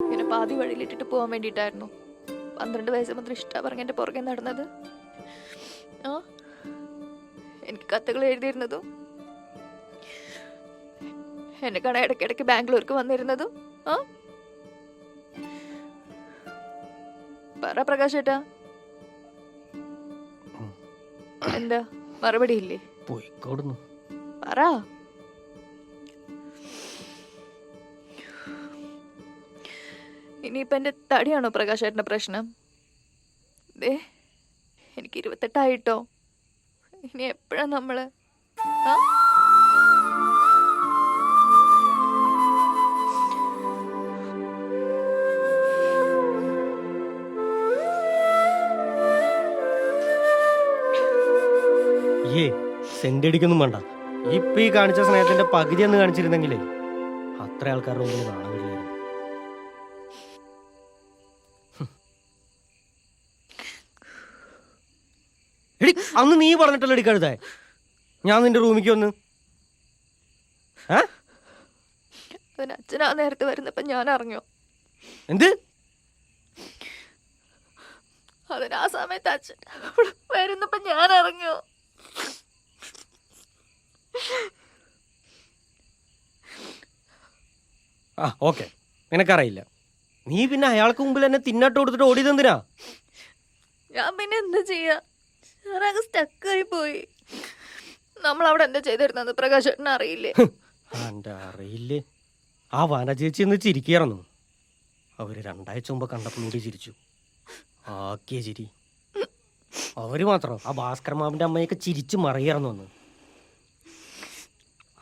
ഇങ്ങനെ പാതി വഴിയിലിട്ടിട്ട് പോകാൻ വേണ്ടിയിട്ടായിരുന്നു 12 വയസ്സ് മുതൽ ഇഷ്ട പറഞ്ഞ എൻ്റെ പുറകെ നടന്നത്. ആ എനിക്ക് കത്തുകൾ എഴുതിയിരുന്നതും എന്നെ കാണാൻ ഇടയ്ക്കിടയ്ക്ക് ബാംഗ്ലൂർക്ക് വന്നിരുന്നതും. ആ പറ പ്രകാശ് ഏട്ടാ, എന്താ മറുപടി ഇല്ലേ? പറ. ഇനിയിപ്പോ എന്റെ തടിയാണോ പ്രകാശേട്ടന്റെ പ്രശ്നം? ദേ എനിക്ക് 28 ആയിട്ടോ. ഇനി എപ്പോഴാ നമ്മള് ആ? സെന്റടിക്കൊന്നും വേണ്ട. ഇപ്പൊ ഈ കാണിച്ച സ്നേഹത്തിന്റെ പകുതി ഒന്ന് കാണിച്ചിരുന്നെങ്കിലേ അത്ര ആൾക്കാരുടെ മുമ്പിൽ കാണാൻ കഴിയായിരുന്നു. എടി അന്ന് നീ പറഞ്ഞിട്ടല്ലോ എടി കഴുതേ ഞാൻ നിന്റെ റൂമിക്ക് വന്ന്. അച്ഛനാ നേരത്തെ വരുന്നപ്പോ ഞാൻ അറിഞ്ഞോ? എന്ത്? അതിന് ആ സമയത്ത് അച്ഛൻ വരുന്നപ്പോ ഞാൻ അറിഞ്ഞു. ആ ഓക്കെ, നിനക്കറിയില്ല. നീ പിന്നെ അയാൾക്ക് മുമ്പിൽ എന്നെ തിന്നാട്ട് കൊടുത്തിട്ട് ഓടിയതെന്തിനാ? ഞാൻ പിന്നെ എന്താ ചെയ്യാ, ഞാനങ്ങ് സ്റ്റക്കായി പോയി. നമ്മളവിടെ എന്താ ചെയ്തിരുന്നത് പ്രകാശേട്ടന് അറിയില്ലേ? എന്റെ അറിയില്ലേ. ആ വന ചേച്ചി എന്ന് ചിരിക്കായിരുന്നു. അവര് 2 ആഴ്ച മുമ്പ് കണ്ടപ്പോഴൂടി ചിരിച്ചു. ആക്കിയ ചിരി. അവര് മാത്രം ആ ഭാസ്കർ മാമിന്റെ അമ്മയൊക്കെ ചിരിച്ചു മറിയായിരുന്നു അന്ന്.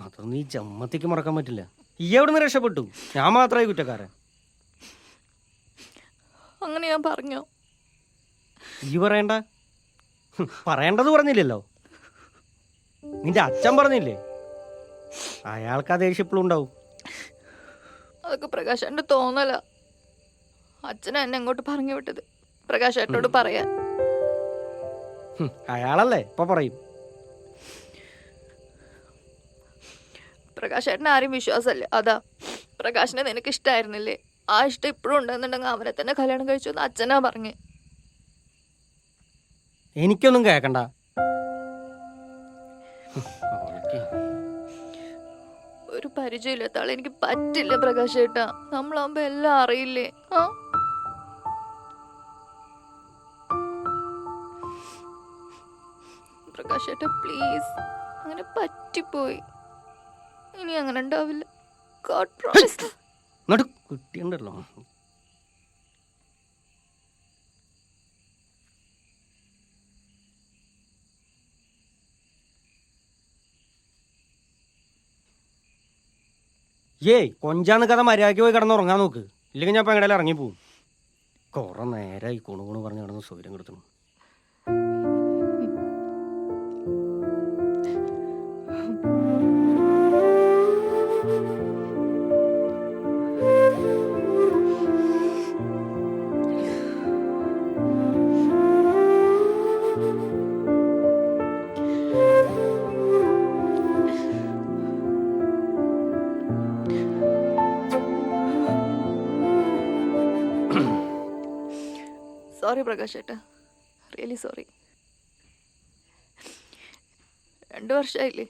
അതൊന്നും ഈ ജമ്മത്തേക്ക് മറക്കാൻ പറ്റില്ല. ഈ എവിടുന്ന് രക്ഷപ്പെട്ടു? ഞാൻ മാത്രമായി കുറ്റക്കാരൻ. അങ്ങനെ ഞാൻ പറഞ്ഞോ? ഈ പറയണ്ട, പറയേണ്ടത് പറഞ്ഞില്ലല്ലോ. നിന്റെ അച്ഛൻ പറഞ്ഞില്ലേ? അയാൾക്ക് ആ ദേഷ്യം എപ്പോഴും ഉണ്ടാവും. അതൊക്കെ പ്രകാശേട്ടന്റെ തോന്നല. അച്ഛനാ എന്നെ അങ്ങോട്ട് പറഞ്ഞു വിട്ടത് പ്രകാശേട്ടനോട് പറയാൻ. അയാളല്ലേ ഇപ്പൊ പറയും. പ്രകാശേട്ടന് ആരും വിശ്വാസമല്ലേ, അതാ. പ്രകാശിനെ നിനക്ക് ഇഷ്ടമായിരുന്നില്ലേ? ആ ഇഷ്ടം ഇപ്പോഴും ഉണ്ടെന്നുണ്ടെങ്കിൽ അവനെ തന്നെ കല്യാണം കഴിച്ചു എന്ന് അച്ഛനാ പറഞ്ഞ്. എനിക്കൊന്നും കേക്കണ്ട. ഒരു പരിചയമില്ലാത്ത ആളെ എനിക്ക് പറ്റില്ല പ്രകാശേട്ടാ. നമ്മളാകുമ്പോ എല്ലാം അറിയില്ലേ? ആ പ്രകാശേട്ടാ പ്ലീസ്, അങ്ങനെ പറ്റിപ്പോയി. ഇനി അങ്ങനെ ഉണ്ടാവില്ല. God promise. കുട്ടിയുണ്ടല്ലോ. കൊഞ്ചാന്ന് കഥ മര്യാദയ്ക്ക് പോയി കിടന്നുറങ്ങാൻ നോക്ക്. ഇല്ലെങ്കിൽ ഞാൻ ഇപ്പം എങ്ങനെയാലും ഇറങ്ങിപ്പോവും. കുറെ നേരമായി കുണുകുണു പറഞ്ഞ് കിടന്ന് സൗകര്യം കൊടുത്തു. സോറി പ്രകാശേട്ടാ, റിയലി സോറി. 2 വർഷമായില്ലേ,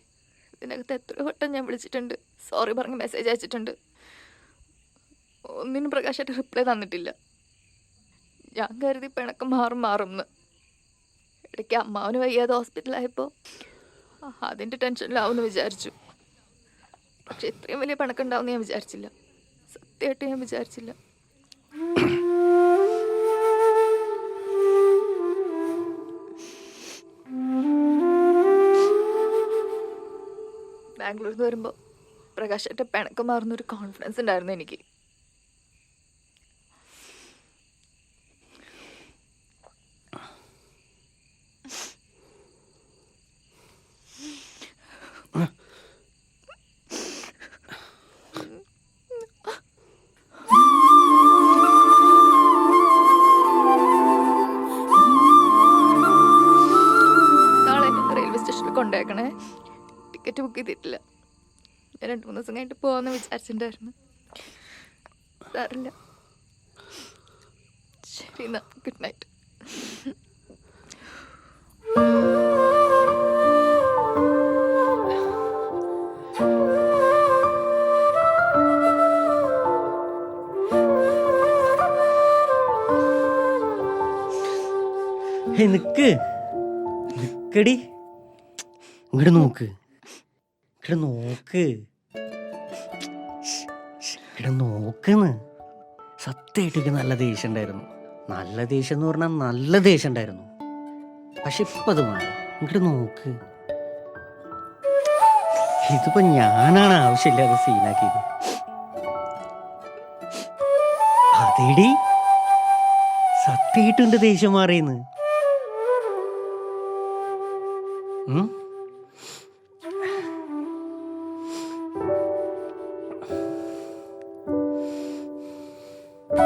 ഇതിനകത്ത് എത്ര വട്ടം ഞാൻ വിളിച്ചിട്ടുണ്ട്, സോറി പറഞ്ഞ് മെസ്സേജ് അയച്ചിട്ടുണ്ട്. ഒന്നിനും പ്രകാശേട്ട റിപ്ലൈ തന്നിട്ടില്ല. ഞാൻ കരുതി പിണക്കം മാറുമെന്ന്. ഇടയ്ക്ക് അമ്മാവന് വയ്യാതെ ഹോസ്പിറ്റലായപ്പോൾ അതിൻ്റെ ടെൻഷനിലാവുമെന്ന് വിചാരിച്ചു. പക്ഷെ ഇത്രയും വലിയ പിണക്കുണ്ടാവുമെന്ന് ഞാൻ വിചാരിച്ചില്ല. സത്യമായിട്ട് ഞാൻ വിചാരിച്ചില്ല. ബാംഗ്ലൂരിൽ നിന്ന് വരുമ്പോൾ പ്രകാശേട്ട പിണക്കം മാറുന്നൊരു കോൺഫിഡൻസ് ഉണ്ടായിരുന്നു എനിക്ക്. നാളെ റെയിൽവേ സ്റ്റേഷനിൽ കൊണ്ടുപോയേക്കണേ. ടിക്കറ്റ് ബുക്ക് ചെയ്തിട്ടില്ല. ഞാൻ 2-3 ദിവസം കഴിഞ്ഞിട്ട് പോകാമെന്ന് വിചാരിച്ചിട്ടുണ്ടായിരുന്നു. സാറില്ല, ശരി എന്നാ, ഗുഡ് നൈറ്റ്. നിക്ക് നിക്കടി, ഇങ്ങോട്ട് നോക്ക്, ഇവിടെ നോക്ക്, ഇവിടെ നോക്കുന്ന്. സത്യമായിട്ടൊക്കെ നല്ല ദേഷ്യം ഉണ്ടായിരുന്നു. നല്ല ദേഷ്യം എന്ന് പറഞ്ഞാൽ നല്ല ദേഷ്യം ഉണ്ടായിരുന്നു. പക്ഷെ ഇപ്പം അത് വേണം. ഇങ്ങോട്ട് നോക്ക്. ഇതിപ്പോ ഞാനാണ് ആവശ്യമില്ലാതെ സീനാക്കിയത്. അതേടി, സത്യമായിട്ടുണ്ട് ദേഷ്യം മാറിയെന്ന്.